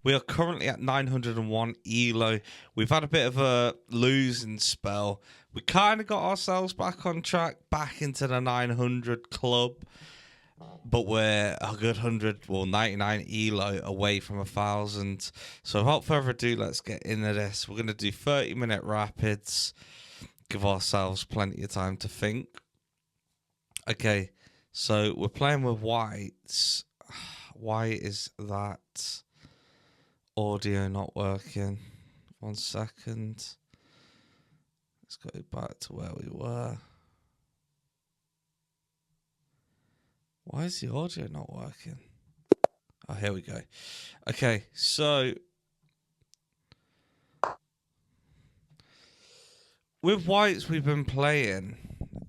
We are currently at 901 ELO. We've had a bit of a losing spell. We kind of got ourselves back on track, back into the 900 club. But we're a good 99 ELO away from 1,000. So without further ado, let's get into this. We're going to do 30-minute rapids. Give ourselves plenty of time to think. Okay, so we're playing with whites. Why is that audio not working? 1 second. Let's go back to where we were. Why is the audio not working? Oh, here we go. Okay, so with whites, we've been playing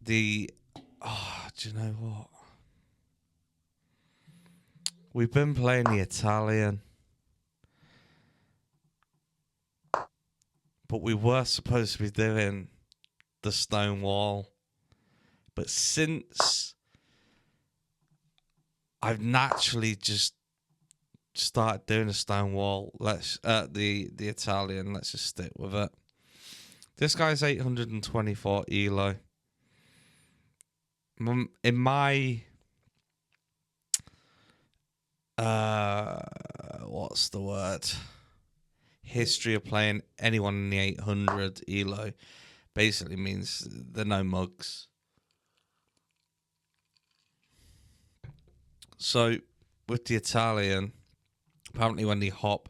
the... Oh, do you know what? We've been playing the Italian. But we were supposed to be doing the stone wall. But since I've naturally just started doing a stone wall, let's the Italian, let's just stick with it. This guy's 824 ELO. In my what's the word? History of playing anyone in the 800 ELO basically means they're no mugs. So with the Italian, apparently when they hop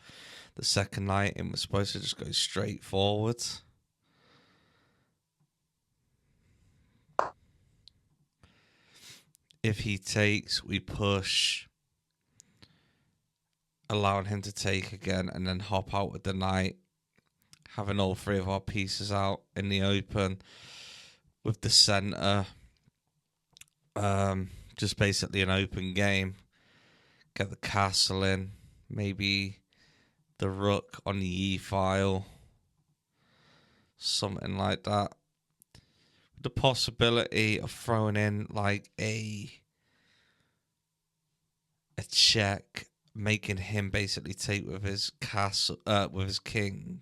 the second night, it was supposed to just go straight forward. If he takes, we push, allowing him to take again, and then hop out with the knight, having all three of our pieces out in the open with the center. Just basically an open game. Get the castle in, maybe the rook on the e-file, something like that. The possibility of throwing in like a check, making him basically take with his castle, with his king,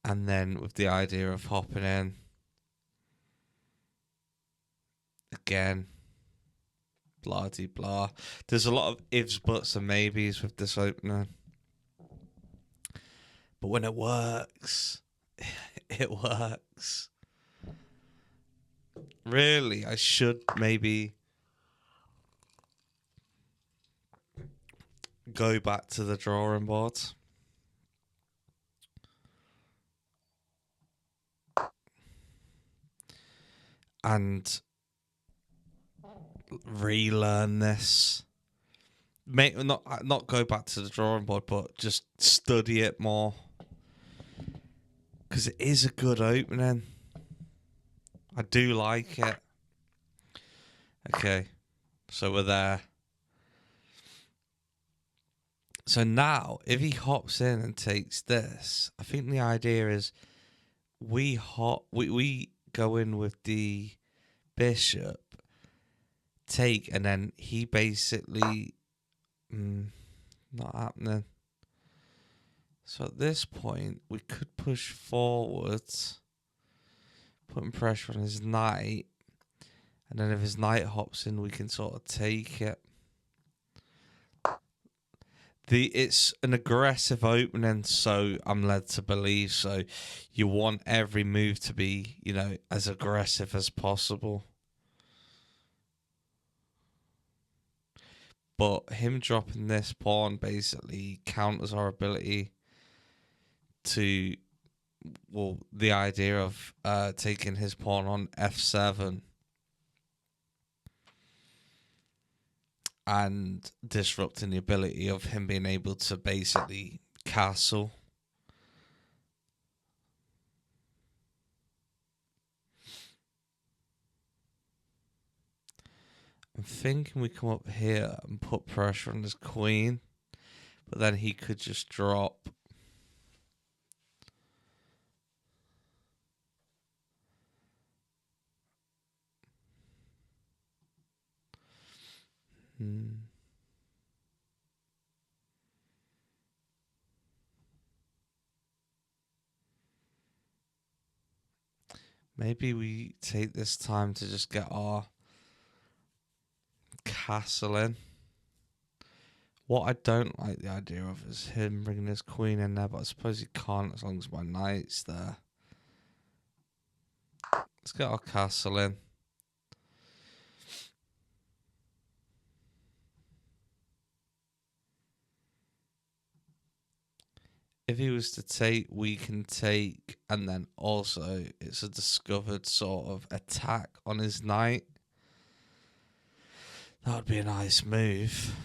and then with the idea of hopping in again, blah de blah. There's a lot of ifs, buts, and maybes with this opener, but when it works, it works. Really, I should maybe go back to the drawing board. And relearn this. Not go back to the drawing board, but just study it more. Because it is a good opening. I do like it. Okay, so we're there. So now, if he hops in and takes this, I think the idea is we go in with the bishop, take, and then he basically not happening. So at this point, we could push forwards, putting pressure on his knight, and then if his knight hops in, we can sort of take it. It's an aggressive opening, so I'm led to believe. So you want every move to be, as aggressive as possible. But him dropping this pawn basically counters our ability to, the idea of taking his pawn on f7 and disrupting the ability of him being able to basically castle. I'm thinking we come up here and put pressure on his queen, but then he could just drop. Maybe we take this time to just get our castle in. What I don't like the idea of is him bringing his queen in there, but I suppose he can't as long as my knight's there. Let's get our castle in. If he was to take, we can take, and then also it's a discovered sort of attack on his knight. That would be a nice move.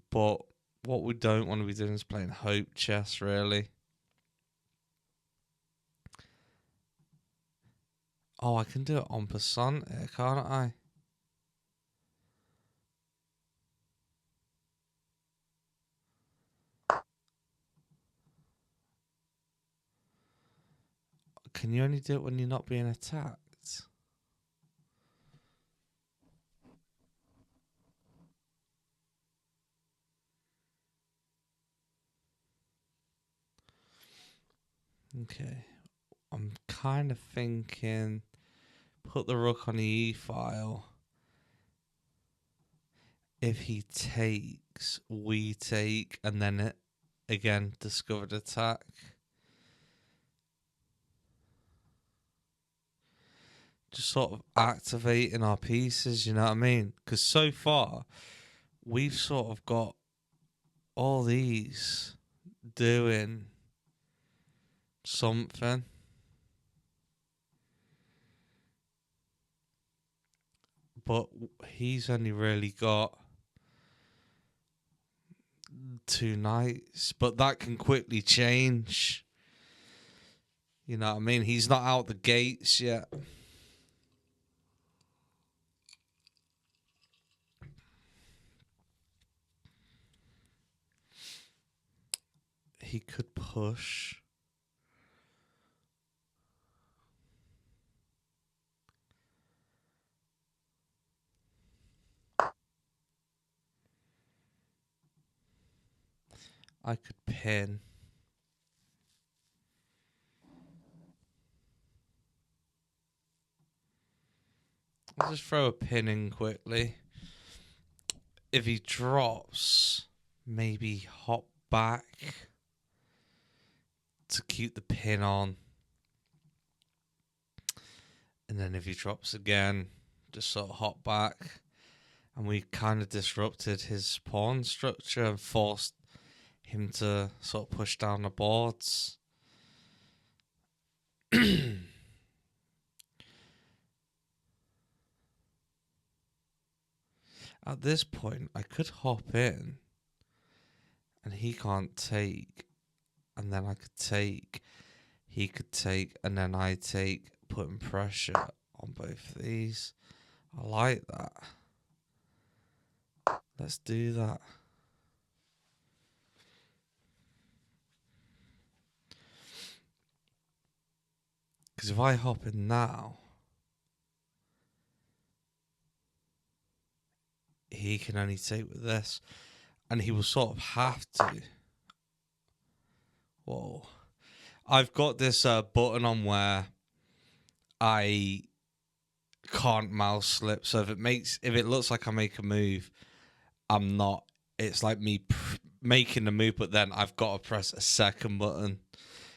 But what we don't want to be doing is playing hope chess, really. Oh, I can do it en passant here, can't I? Can you only do it when you're not being attacked? Okay. I'm kind of thinking put the rook on the e file. If he takes, we take, and then it again discovered attack. Just sort of activating our pieces, you know what I mean? Because so far, we've sort of got all these doing something. But he's only really got 2 knights. But that can quickly change. You know what I mean? He's not out the gates yet. He could push. I could pin. I'll just throw a pin in quickly. If he drops, maybe hop back to keep the pin on. And then if he drops again, just sort of hop back. And we kind of disrupted his pawn structure and forced him to sort of push down the boards. At this point, I could hop in and he can't take, and then I could take, he could take, and then I take, putting pressure on both of these. I like that. Let's do that. Because if I hop in now, he can only take with this. And he will sort of have to. Whoa. I've got this button on where I can't mouse slip. So if it looks like I make a move, I'm not. It's like me making the move, but then I've got to press a second button.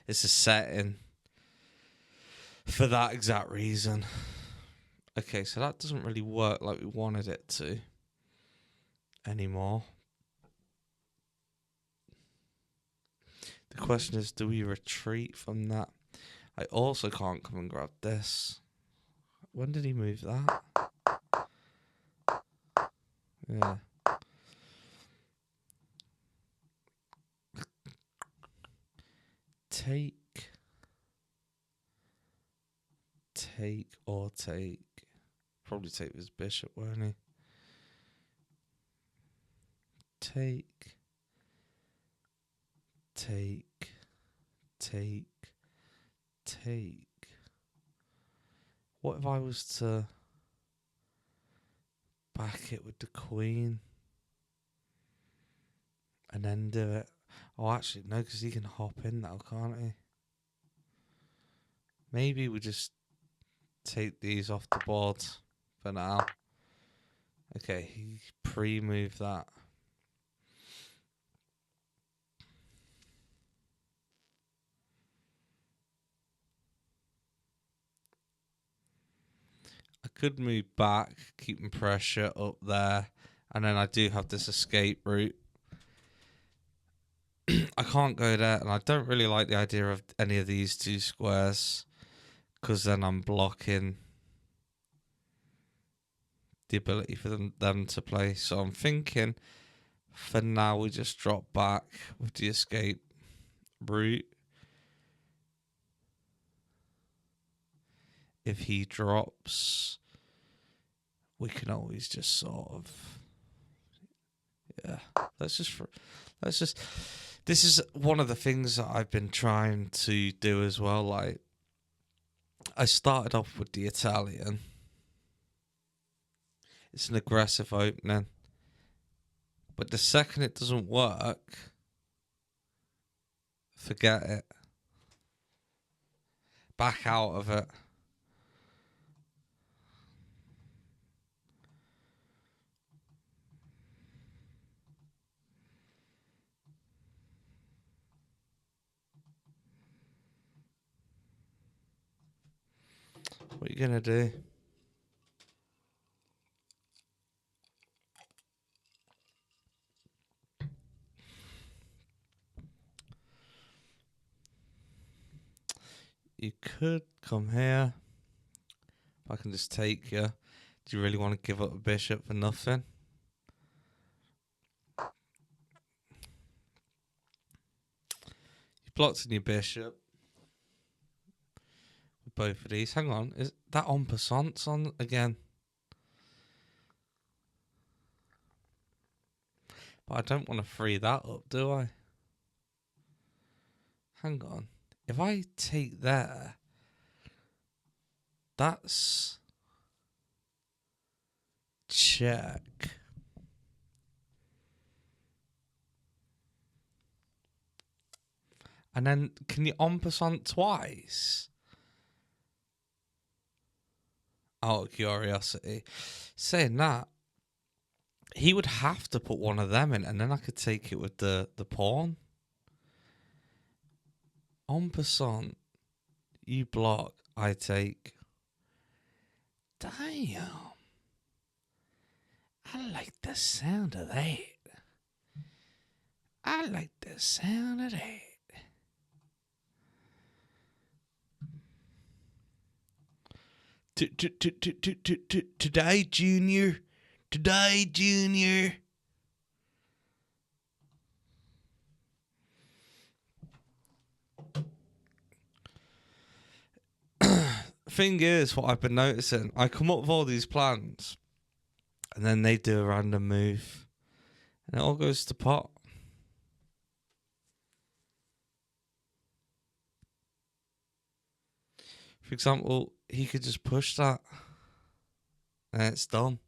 It's a setting for that exact reason. Okay, so that doesn't really work like we wanted it to anymore. The question is, do we retreat from that? I also can't come and grab this. When did he move that? Yeah. Take or take. Probably take his bishop, won't he? Take. What if I was to back it with the queen. And then do it. Oh, actually, no, because he can hop in now, can't he? Maybe we just take these off the board for now. Okay, he pre-moved that. I could move back, keeping pressure up there. And then I do have this escape route. I can't go there, and I don't really like the idea of any of these two squares, because then I'm blocking the ability for them to play. So I'm thinking, for now, we just drop back with the escape route. If he drops, we can always just sort of, yeah. Let's just. This is one of the things that I've been trying to do as well. Like, I started off with the Italian. It's an aggressive opening. But the second it doesn't work, forget it. Back out of it. What are you going to do? You could come here. I can just take you. Do you really want to give up a bishop for nothing? You blocked in your bishop. With both of these. Hang on. Is that en passant's on again? But I don't want to free that up, do I? Hang on. If I take there, that's check. And then can you en passant twice? Out of curiosity. Saying that, he would have to put one of them in, and then I could take it with the pawn. En passant, you block, I take. Damn. I like the sound of that. I like the sound of that. Today, Junior. Today, Junior. Thing is, what I've been noticing, I come up with all these plans, and then they do a random move, and it all goes to pot. For example, he could just push that, and it's done.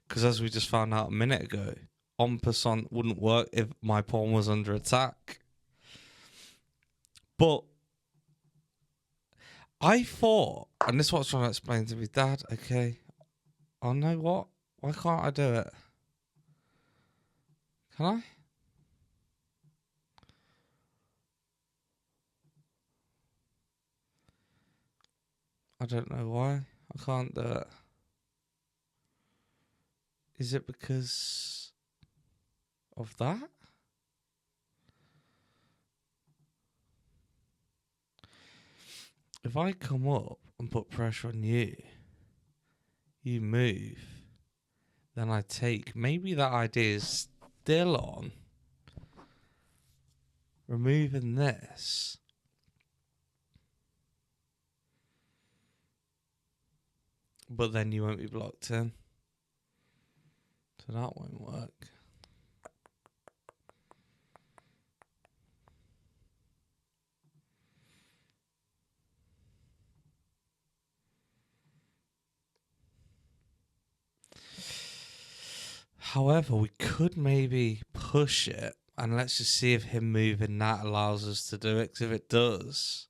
Because as we just found out a minute ago, en passant wouldn't work if my pawn was under attack. But I thought, and this is what I was trying to explain to my dad, okay, oh no, what? Why can't I do it? Can I? I don't know why I can't do it. Is it because of that? If I come up and put pressure on you, you move, then I take. Maybe that idea is still on. Removing this. But then you won't be blocked in. So that won't work. However, we could maybe push it, and let's just see if him moving that allows us to do it. Because if it does,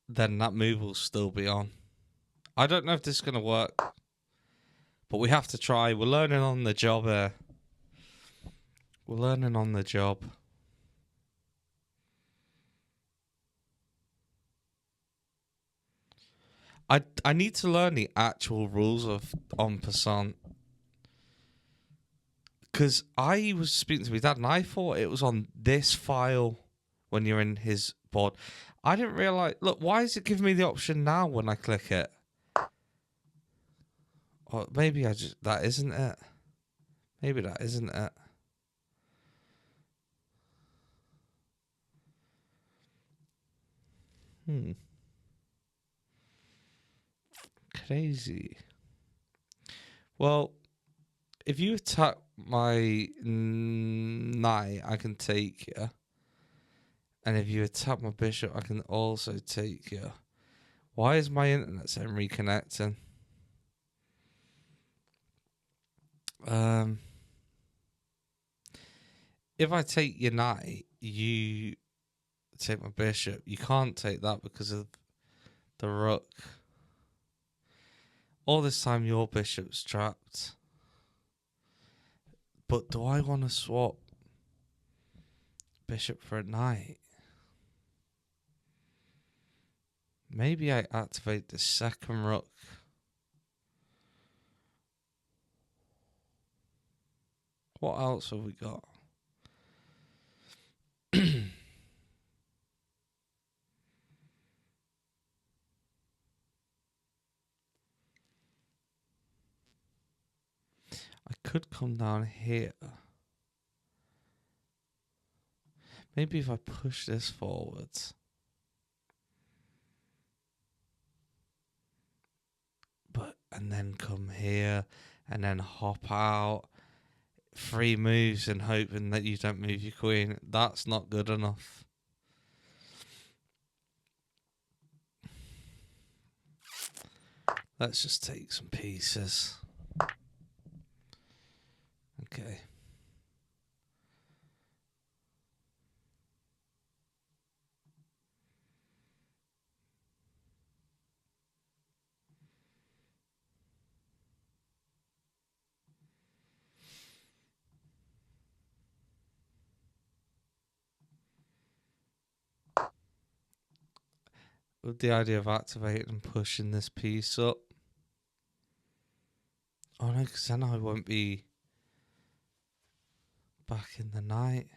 then that move will still be on. I don't know if this is going to work, but we have to try. We're learning on the job here. We're learning on the job. I need to learn the actual rules of en passant. Because I was speaking to my dad and I thought it was on this file when you're in his board. I didn't realise. Look, why is it giving me the option now when I click it? Or maybe that isn't it. Maybe that isn't it. Crazy. Well, if you attack my knight, I can take you. And if you attack my bishop, I can also take you. Why is my internet saying reconnecting? If I take your knight, you take my bishop. You can't take that because of the rook. All this time your bishop's trapped. But do I want to swap bishop for a knight? Maybe I activate the second rook. What else have we got? I could come down here. Maybe if I push this forward. And then come here and then hop out. 3 moves and hoping that you don't move your queen. That's not good enough. Let's just take some pieces. Okay. With the idea of activating and pushing this piece up. Oh no, because then I won't be back in the night.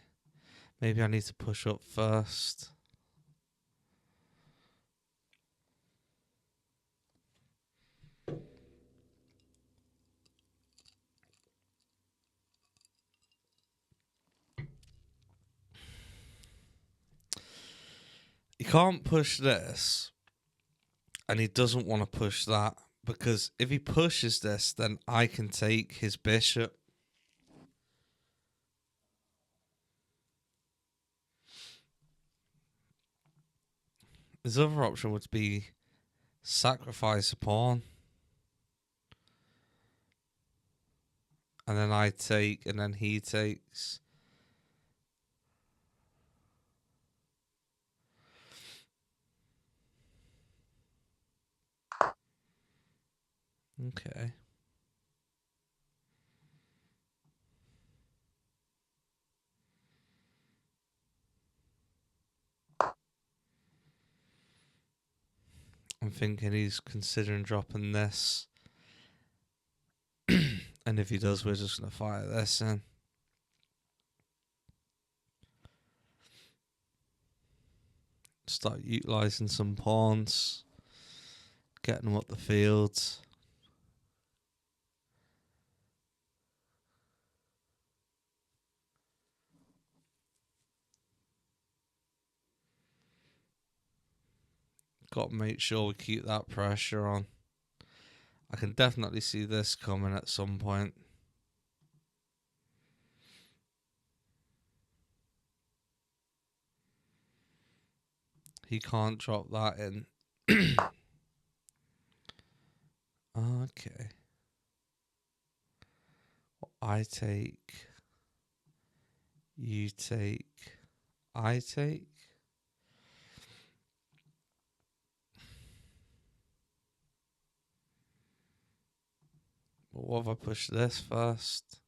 Maybe I need to push up first. He can't push this. And he doesn't want to push that. Because if he pushes this, then I can take his bishop. His other option would be sacrifice a pawn. And then I take, and then he takes. Okay. I'm thinking he's considering dropping this. And if he does, we're just going to fire this in. Start utilising some pawns. Getting them up the field. Got to make sure we keep that pressure on. I can definitely see this coming at some point. He can't drop that in. Okay. I take, you take, I take. But what if I push this first?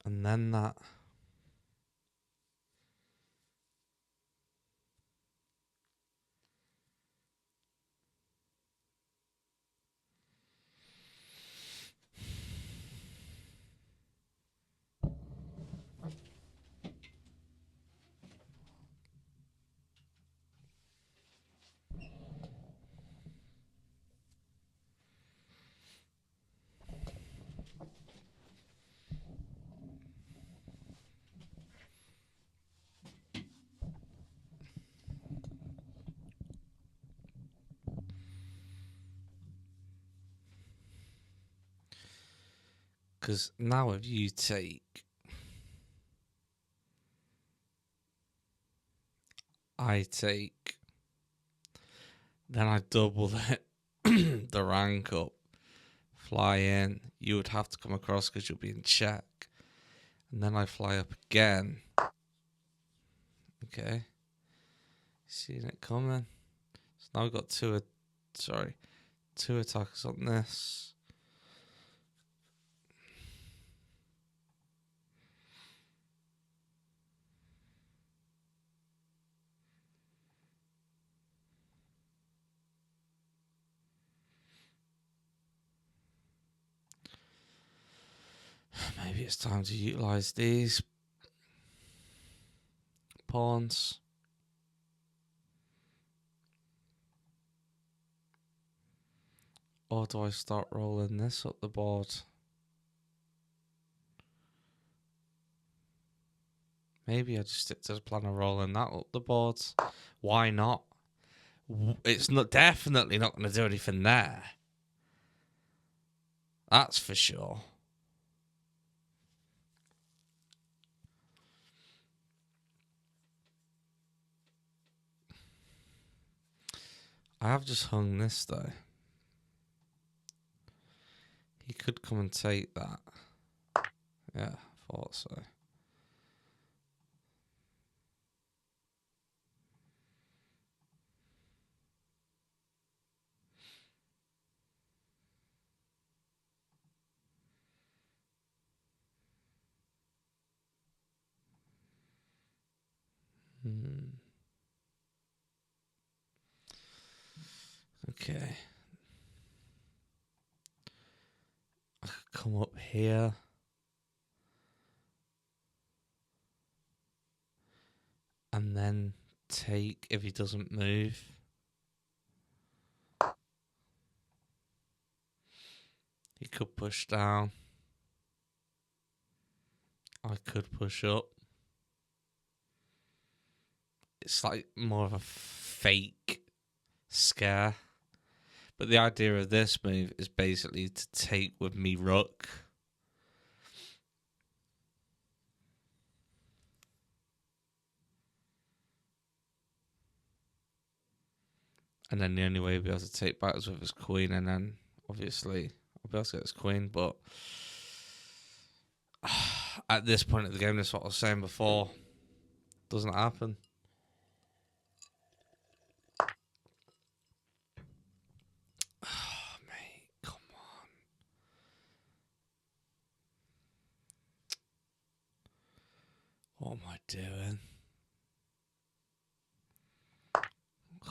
And then that. Because now if you take, I take, then I double it, the rank up, fly in. You would have to come across because you'll be in check. And then I fly up again. Okay. Seeing it coming. So now we've got two attackers on this. Maybe it's time to utilize these pawns. Or do I start rolling this up the board? Maybe I just stick to the plan of rolling that up the board. Why not? It's not definitely not going to do anything there. That's for sure. I have just hung this though. He could come and take that. Yeah, thought so. Okay. I could come up here. And then take if he doesn't move. He could push down. I could push up. It's like more of a fake scare. But the idea of this move is basically to take with me rook. And then the only way he'll be able to take back is with his queen. And then, obviously, I'll be able to get his queen. But at this point of the game, that's what I was saying before. Doesn't happen. Oh, mate, come on. What am I doing?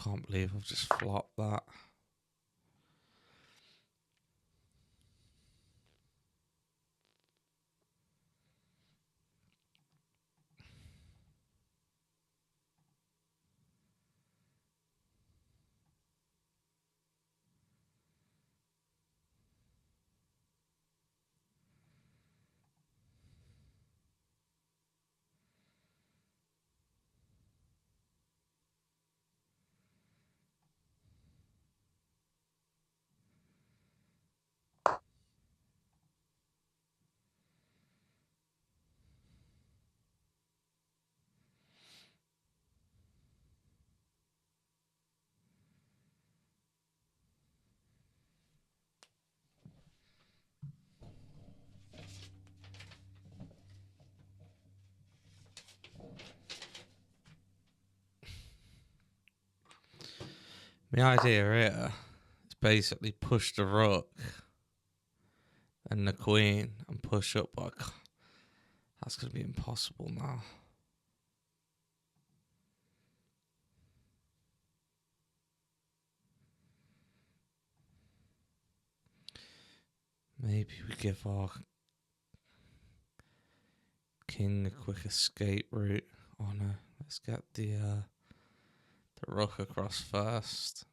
Can't believe I've just flopped that. My idea here is basically push the rook and the queen and push up, but that's going to be impossible now. Maybe we give our king a quick escape route. Oh no, let's get the rook across first.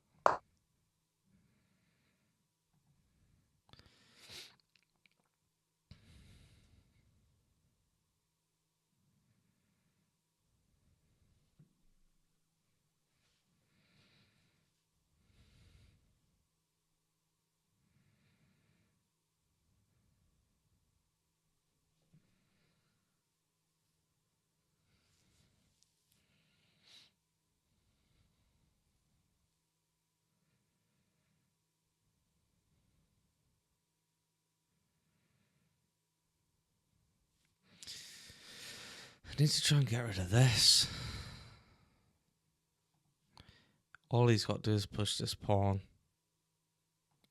I need to try and get rid of this. All he's got to do is push this pawn.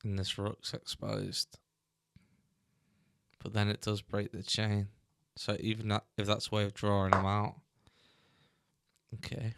And this rook's exposed. But then it does break the chain. So even that, if that's a way of drawing him out. Okay.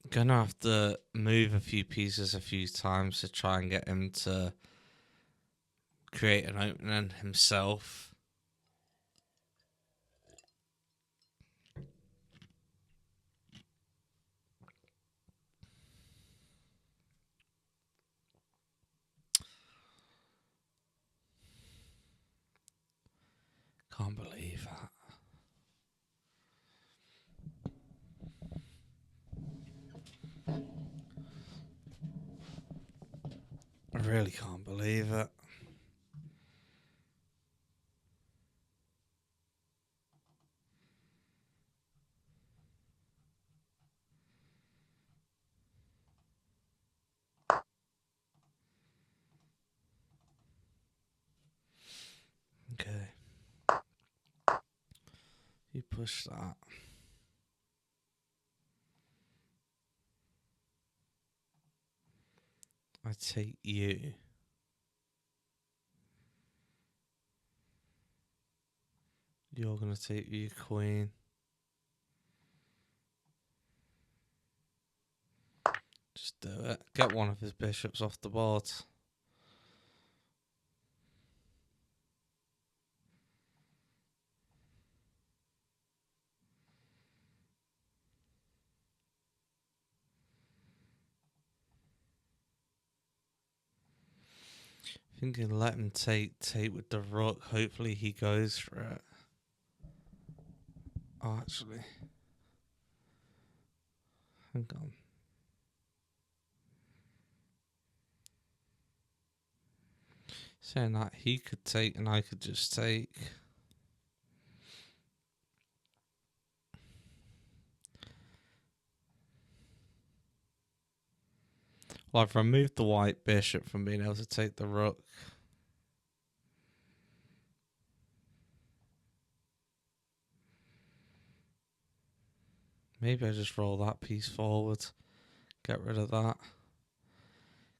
Gonna have to move a few pieces a few times to try and get him to create an opening himself. Can't believe that. I really can't believe it. Okay. You push that. I take you. You're gonna take your queen. Just do it. Get one of his bishops off the board. Thinking let him take with the rook. Hopefully he goes for it. Oh, actually. Hang on. Saying that he could take and I could just take. Well, I've removed the white bishop from being able to take the rook. Maybe I just roll that piece forward. Get rid of that.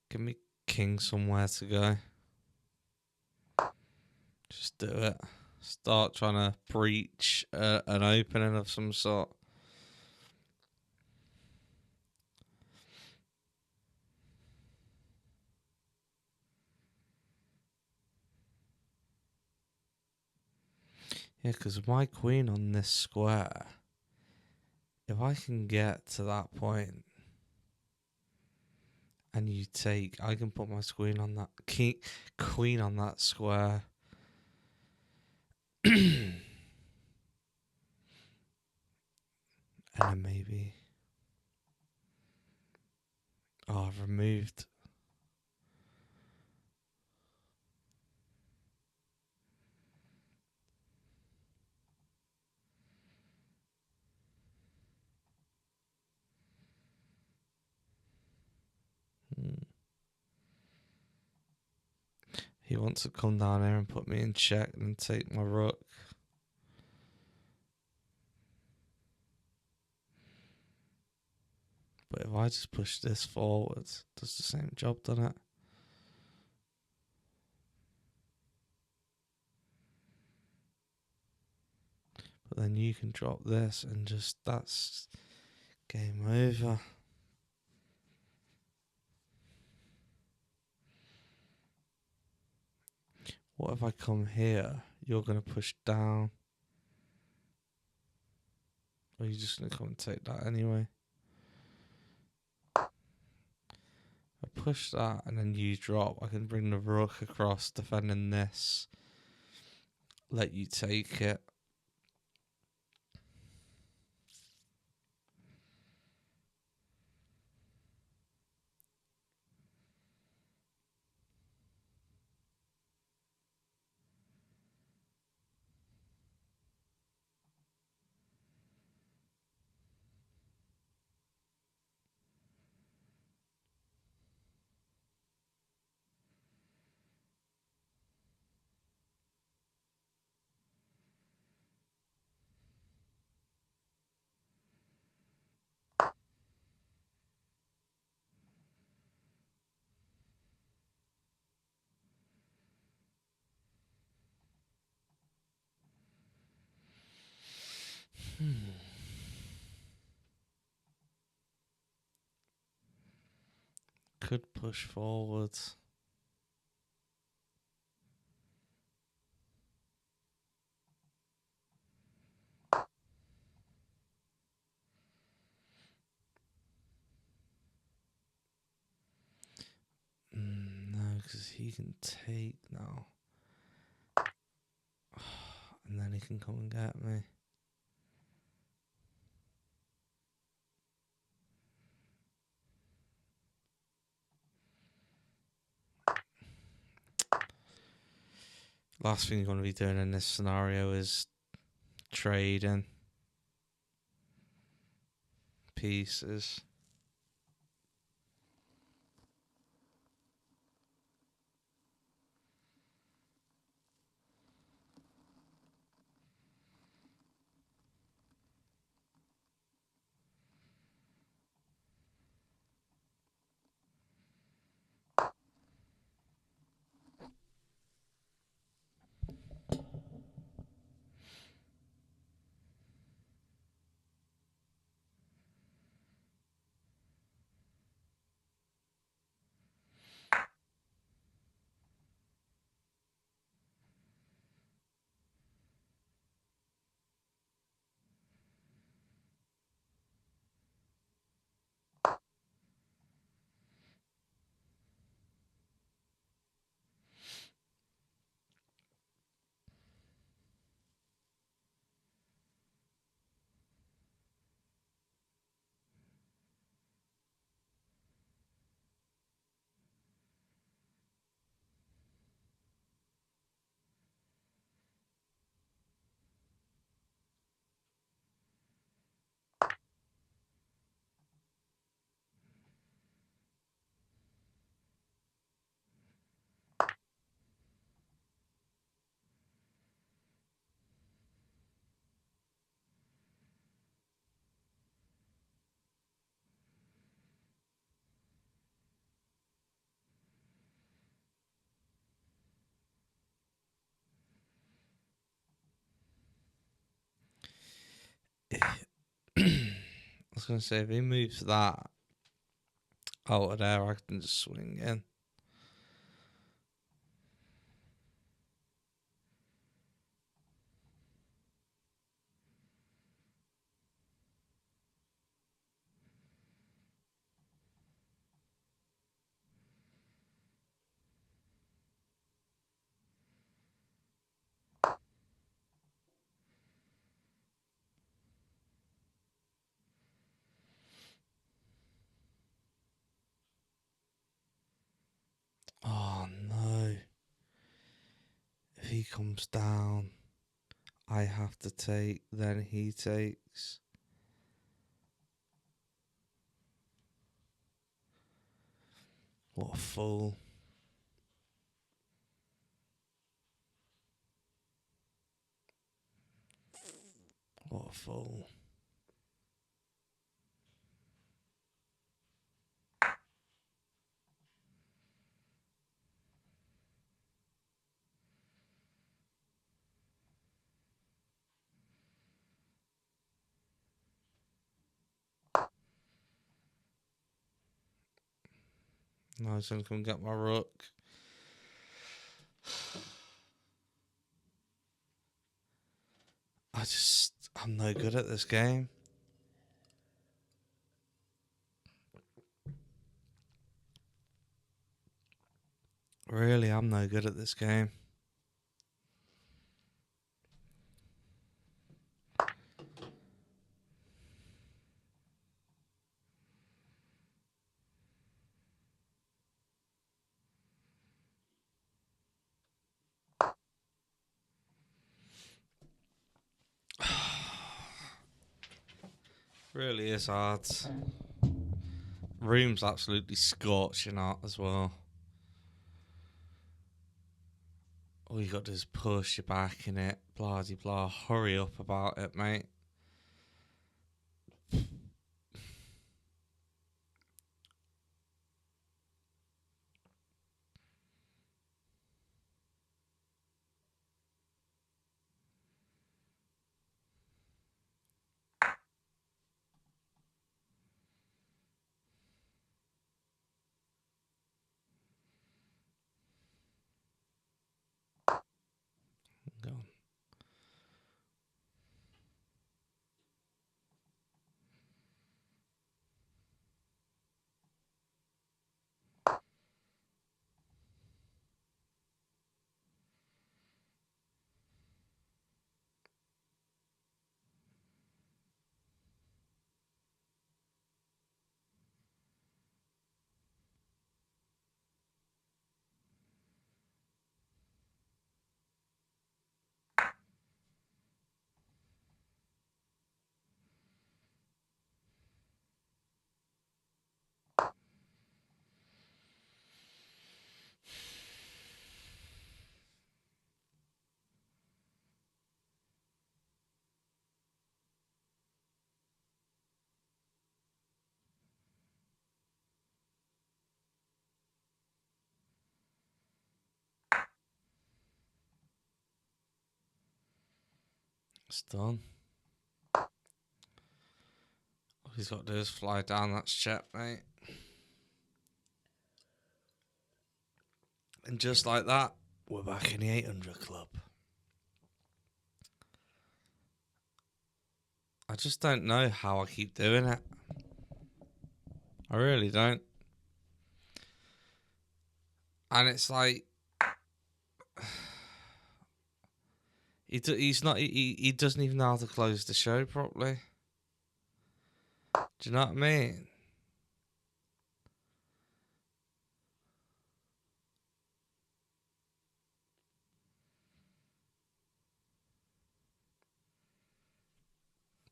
Give me king somewhere to go. Just do it. Start trying to breach an opening of some sort. Yeah, because my queen on this square If I can get to that point and you take, I can put my queen on that queen on that square. And then maybe, oh, I've removed. He wants to come down here and put me in check and take my rook. But if I just push this forward, it does the same job, doesn't it? But then you can drop this and just, that's game over. What if I come here? You're going to push down. Or you're just going to come and take that anyway? I push that and then you drop. I can bring the rook across defending this. Let you take it. Could push forward. No, because he can take now. And then he can come and get me. Last thing you're going to be doing in this scenario is trading pieces. I was going to say, if he moves that out of there, I can just swing in. he comes down, I have to take, then he takes. What a fool. What a fool. Now he's going to come get my rook. I'm no good at this game. Really, I'm no good at this game. Really is hard. Room's absolutely scorching hot as well. All you got to do is push your back in it. Blah, de blah. Hurry up about it, mate. Go on. It's done. All he's got to do is fly down. That's checkmate. And just like that, we're back in the 800 club. I just don't know how I keep doing it. I really don't. And it's like he doesn't even know how to close the show properly. Do you know what I mean?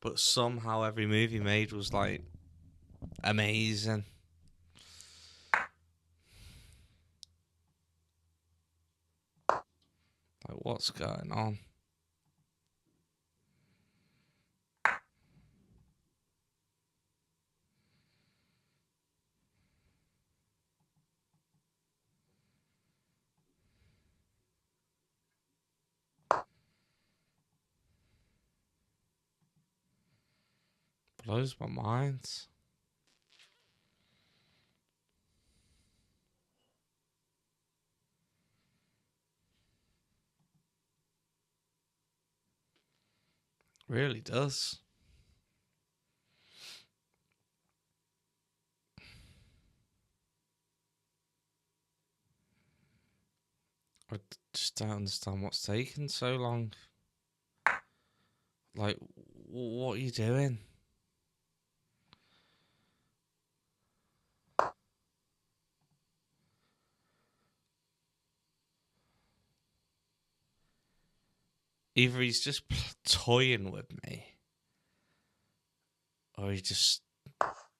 But somehow every move he made was like amazing. Like, what's going on? Blows my mind. Really does. I just don't understand what's taking so long. Like, what are you doing? Either he's just toying with me, or he just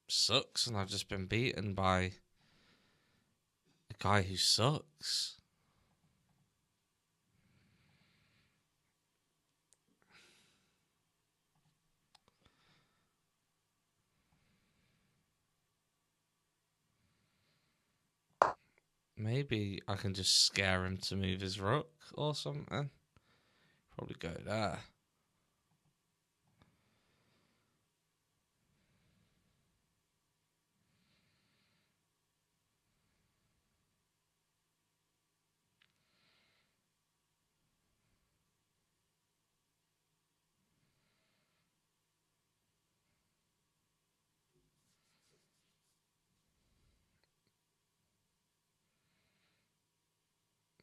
sucks and I've just been beaten by a guy who sucks. Maybe I can just scare him to move his rook or something. Probably go there.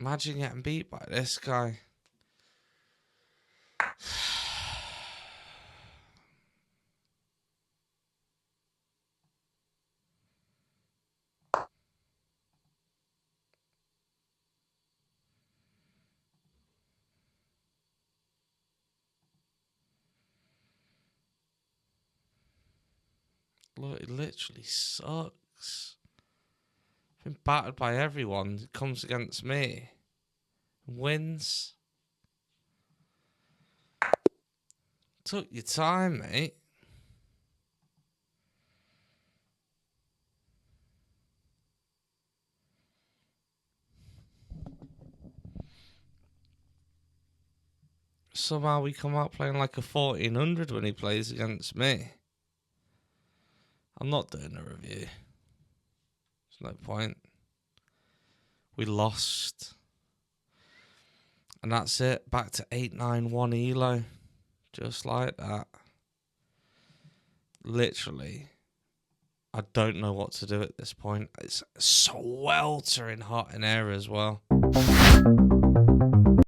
Imagine getting beat by this guy. Look, it literally sucks. Been battered by everyone who comes against me. Wins. Took your time, mate. Somehow we come out playing like a 1400 when he plays against me. I'm not doing a review. There's no point. We lost. And that's it. Back to 891 elo. Just like that. Literally. I don't know what to do at this point. It's sweltering hot in air as well.